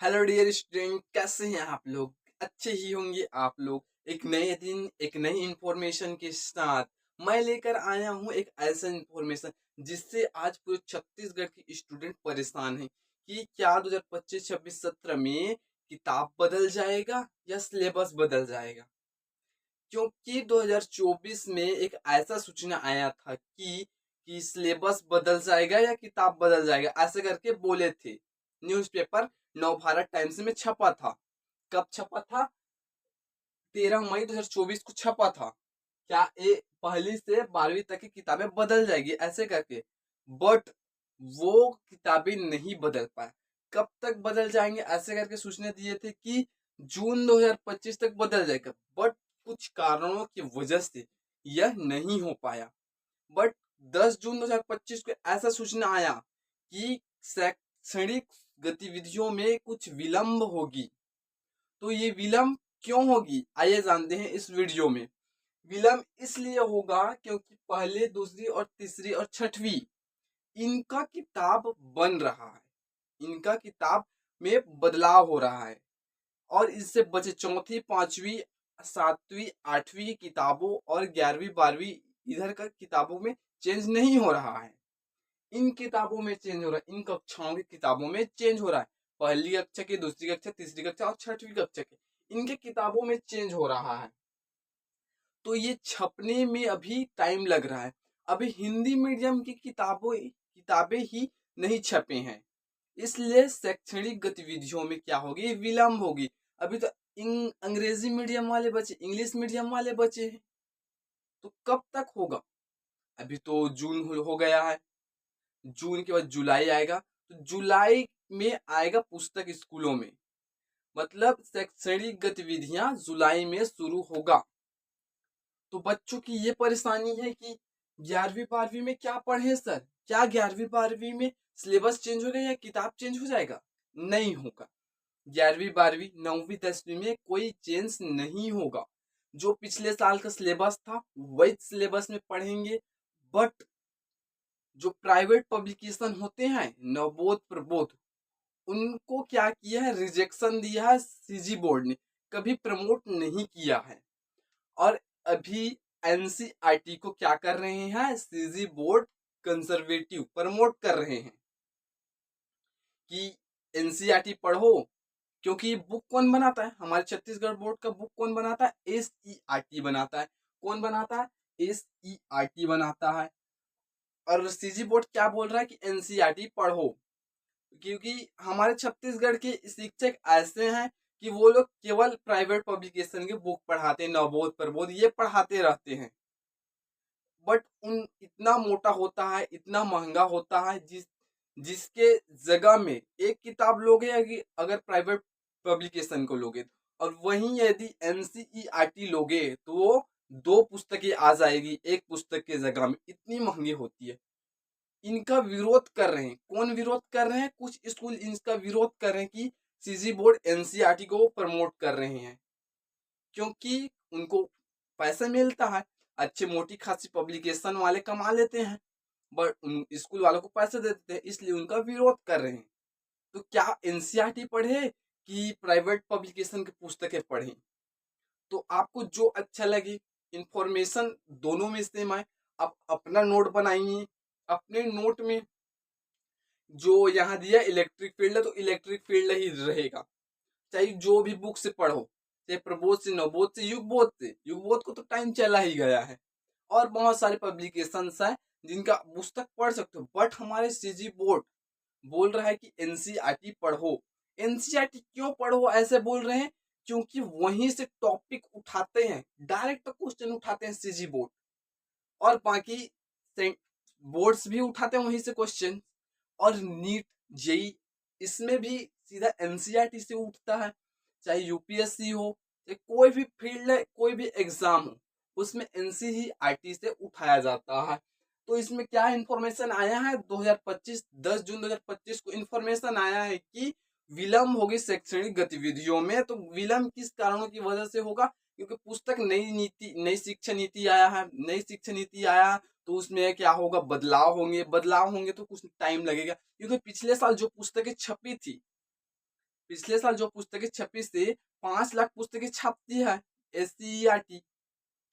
Hello dear student, कैसे हैं आप लोग? अच्छे ही होंगे आप लोग। एक नए दिन, एक नई इंफॉर्मेशन के साथ मैं लेकर आया हूँ एक ऐसा इंफॉर्मेशन जिससे आज पूरे छत्तीसगढ़ के स्टूडेंट परेशान हैं कि क्या 2025 26 17 में किताब बदल जाएगा या सिलेबस बदल जाएगा। क्योंकि 2024 में एक ऐसा सूचना आया था कि सिलेबस बदल जाएगा या किताब बदल जाएगा, ऐसे करके बोले थे। न्यूज़पेपर नवभारत टाइम्स में छपा था। कब छपा था? 13 मई 2024 को छपा था। क्या ये पहली से 12वीं तक की किताबें बदल जाएगी ऐसे करके। बट वो किताबें नहीं बदल पाए। कब तक बदल जाएंगे ऐसे करके सूचना दिए थे कि जून 2025 तक बदल जाएगा। बट कुछ कारणों की वजह से यह नहीं हो पाया। बट 10 जून 2025 को ऐसा सूचना आया कि शैक्षणिक गतिविधियों में कुछ विलंब होगी। तो ये विलंब क्यों होगी, आइए जानते हैं इस वीडियो में। विलंब इसलिए होगा क्योंकि पहले, दूसरी और तीसरी और छठवीं इनका किताब बन रहा है। इनका किताब में बदलाव हो रहा है और इससे बचे चौथी, पांचवी, सातवीं, आठवीं किताबों और 11वीं 12वीं इधर का किताबों में चेंज नहीं हो रहा है। इन किताबों में चेंज हो रहा है, इन कक्षाओं की किताबों में चेंज हो रहा है। पहली कक्षा की, दूसरी कक्षा, तीसरी कक्षा और छठवीं कक्षा की इनके किताबों में चेंज हो रहा है। तो ये छपने में अभी टाइम लग रहा है। अभी हिंदी मीडियम की किताबें ही नहीं छपे हैं, इसलिए शैक्षणिक गतिविधियों में क्या होगी, विलंब होगी। अभी तो अंग्रेजी मीडियम वाले बच्चे, इंग्लिश मीडियम वाले बच्चे हैं, तो कब तक होगा? अभी तो जून हो गया है। जून के बाद जुलाई आएगा, तो जुलाई में आएगा पुस्तक स्कूलों में। मतलब शैक्षणिक गतिविधियां जुलाई में शुरू होगा। तो बच्चों की ये परेशानी है कि 11वीं 12वीं में क्या पढ़े सर? क्या 11वीं 12वीं में सिलेबस चेंज होगा या किताब चेंज हो जाएगा? नहीं होगा। 11वीं 12वीं 9वीं 10वीं में कोई चेंज नहीं होगा। जो पिछले साल का सिलेबस था वही सिलेबस में पढ़ेंगे। बट जो प्राइवेट पब्लिकेशन होते हैं, नवबोध, प्रबोध, उनको क्या किया है, रिजेक्शन दिया है सीजी बोर्ड ने, कभी प्रमोट नहीं किया है। और अभी एनसीईआरटी को क्या कर रहे हैं, सीजी बोर्ड कंजर्वेटिव प्रमोट कर रहे हैं कि एनसीईआरटी पढ़ो। क्योंकि बुक कौन बनाता है? हमारे छत्तीसगढ़ बोर्ड का बुक कौन बनाता है? एसईआरटी बनाता है। कौन बनाता है? एसईआरटी बनाता है। और सीजी बोर्ड क्या बोल रहा है कि एनसीईआरटी पढ़ो। क्योंकि हमारे छत्तीसगढ़ के शिक्षक ऐसे हैं कि वो लोग केवल प्राइवेट पब्लिकेशन की बुक पढ़ाते हैं, नवबोध, प्रबोध ये पढ़ाते रहते हैं। बट उन इतना मोटा होता है, इतना महंगा होता है, जिसके जगह में एक किताब लोगे अगर प्राइवेट पब्लिकेशन को लोगे, और वहीं यदि एनसीईआरटी लोगे तो वो 2 पुस्तकें आ जाएगी एक पुस्तक के जगह में, इतनी महंगी होती है। इनका विरोध कर रहे हैं। कौन विरोध कर रहे हैं? कुछ स्कूल इनका विरोध कर रहे हैं कि सीजी बोर्ड एनसीईआरटी को प्रमोट कर रहे हैं, क्योंकि उनको पैसा मिलता है। अच्छे मोटी खासी पब्लिकेशन वाले कमा लेते हैं, बट उन स्कूल वालों को पैसे दे देते हैं, इसलिए उनका विरोध कर रहे हैं। तो क्या एनसीईआरटी पढ़े कि प्राइवेट पब्लिकेशन की पुस्तकें पढ़े? तो आपको जो अच्छा लगे, इंफॉर्मेशन दोनों में सेम है। आप अपना नोट बनाइए। अपने नोट में जो यहाँ दिया इलेक्ट्रिक फील्ड है तो इलेक्ट्रिक फील्ड ही रहेगा। चाहे जो भी बुक से पढ़ो, चाहे प्रबोध से, नवबोध से, युगबोध से। युगबोध को तो टाइम चला ही गया है। और बहुत सारे पब्लिकेशंस हैं जिनका पुस्तक पढ़ सकते हो। बट हमारे सीजी बोर्ड बोल रहा है कि एनसीईआरटी पढ़ो। एनसीईआरटी क्यों पढ़ो ऐसे बोल रहे हैं? क्योंकि वहीं से टॉपिक उठाते हैं, डायरेक्ट क्वेश्चन उठाते हैं सीजी बोर्ड। और बाकी बोर्ड्स भी उठाते हैं वहीं से क्वेश्चन। और नीट, जेई, इसमें भी सीधा एनसीईआरटी से उठता है। चाहे यूपीएससी हो, चाहे कोई भी फील्ड है, कोई भी एग्जाम हो, उसमें एनसीईआरटी से उठाया जाता है। तो इसमें क्या इंफॉर्मेशन आया है, 2025 10 जून 2025 को इंफॉर्मेशन आया है कि विलंब होगी शैक्षणिक गतिविधियों में। तो विलंब किस कारणों की वजह से होगा? क्योंकि पुस्तक नई शिक्षा नीति आया है। नई शिक्षा नीति आया है तो उसमें क्या होगा, बदलाव होंगे। बदलाव होंगे तो कुछ टाइम लगेगा, क्योंकि पिछले साल जो पुस्तकें छपी थी पिछले साल जो पुस्तकें छपी से 5 लाख पुस्तकें छापती है SCERT,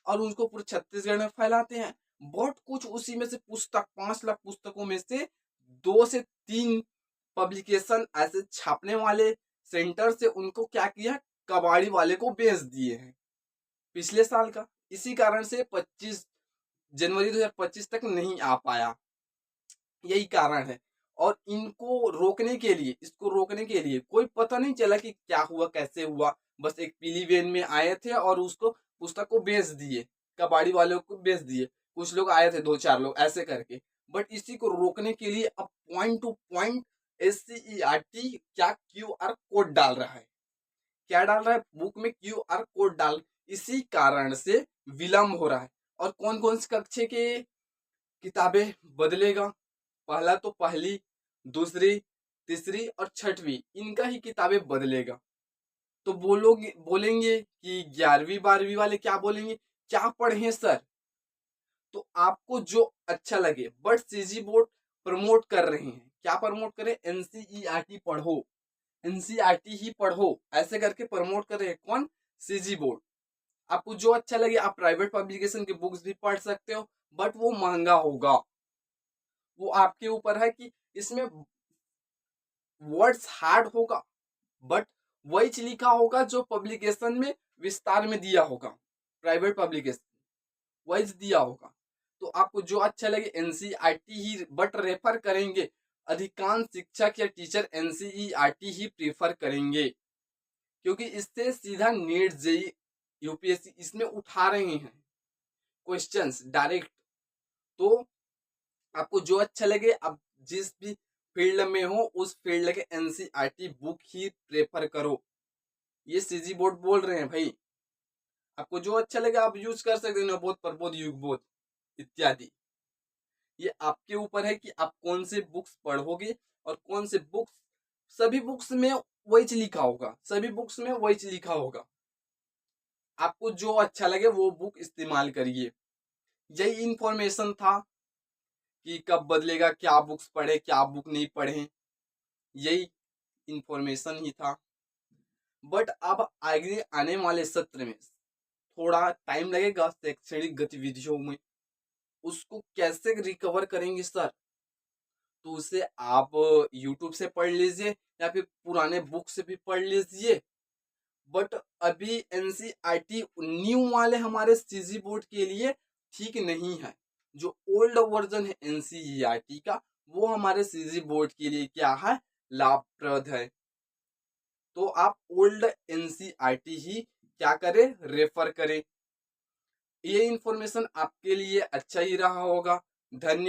और उनको पूरे छत्तीसगढ़ में फैलाते हैं। बट कुछ उसी में से पुस्तक 5 लाख पुस्तकों में से 2 से 3 पब्लिकेशन ऐसे छापने वाले सेंटर से उनको क्या किया, कबाड़ी वाले को बेच दिए हैं पिछले साल का। इसी कारण से 25 जनवरी 2025 तक नहीं आ पाया, यही कारण है। और इनको रोकने के लिए, इसको रोकने के लिए कोई पता नहीं चला कि क्या हुआ कैसे हुआ, बस एक पीली वैन में आए थे और उसको पुस्तक को बेच दिए, कबाड़ी वालों को बेच दिए। कुछ लोग आए थे, 2-4 लोग ऐसे करके। बट इसी को रोकने के लिए अब पॉइंट टू पॉइंट SCERT क्या QR कोड डाल रहा है, क्या डाल रहा है, बुक में QR कोड डाल, इसी कारण से विलम्ब हो रहा है। और कौन कौन से कक्षे के किताबें बदलेगा, पहला तो पहली, दूसरी, तीसरी और छठवीं, इनका ही किताबें बदलेगा। तो बोलेंगे कि 11वीं 12वीं वाले क्या बोलेंगे, क्या पढ़े सर। तो आपको जो अच्छा लगे, बट CG बोर्ड प्रमोट कर रहे हैं, क्या प्रमोट करे, NCERT पढ़ो, NCERT ही पढ़ो, ऐसे करके प्रमोट कर रहे हैं। कौन, CG बोर्ड। आपको जो अच्छा लगे आप प्राइवेट पब्लिकेशन की बुक्स भी पढ़ सकते हो, बट वो महंगा होगा। वो आपके ऊपर है कि इसमें वर्ड्स हार्ड होगा, बट वही लिखा होगा जो पब्लिकेशन में विस्तार में दिया होगा, प्राइवेट पब्लिकेशन वही दिया होगा। तो आपको जो अच्छा लगे NCERT ही, बट रेफर करेंगे, अधिकांश शिक्षक या टीचर NCERT ही प्रीफर करेंगे, क्योंकि इससे सीधा नीट JEE UPSC इसमें उठा रहे हैं क्वेश्चंस डायरेक्ट। तो आपको जो अच्छा लगे, आप जिस भी फील्ड में हो उस फील्ड के NCERT बुक ही प्रेफर करो, ये CG बोर्ड बोल रहे हैं भाई। आपको जो अच्छा लगे आप यूज कर सकते हैं, नवबोध, प्रबोध, युगबोध इत्यादि। ये आपके ऊपर है कि आप कौन से बुक्स पढ़ोगे और कौन से बुक्स, सभी बुक्स में वही लिखा होगा, सभी बुक्स में वही लिखा होगा। आपको जो अच्छा लगे वो बुक इस्तेमाल करिए। यही इंफॉर्मेशन था कि कब बदलेगा, क्या बुक्स पढ़े क्या बुक नहीं पढ़े, यही इंफॉर्मेशन ही था। बट अब आगे आने वाले सत्र में थोड़ा टाइम लगेगा शैक्षणिक गतिविधियों में, उसको कैसे रिकवर करेंगे सर, तो उसे आप YouTube से पढ़ लीजिए या फिर पुराने बुक से भी पढ़ लीजिए। बट अभी NCERT न्यू वाले हमारे CG बोर्ड के लिए ठीक नहीं है। जो ओल्ड वर्जन है NCERT का, वो हमारे CG बोर्ड के लिए क्या है, लाभप्रद है। तो आप ओल्ड NCERT ही क्या करें, रेफर करें। ये इंफॉर्मेशन आपके लिए अच्छा ही रहा होगा। धन्यवाद।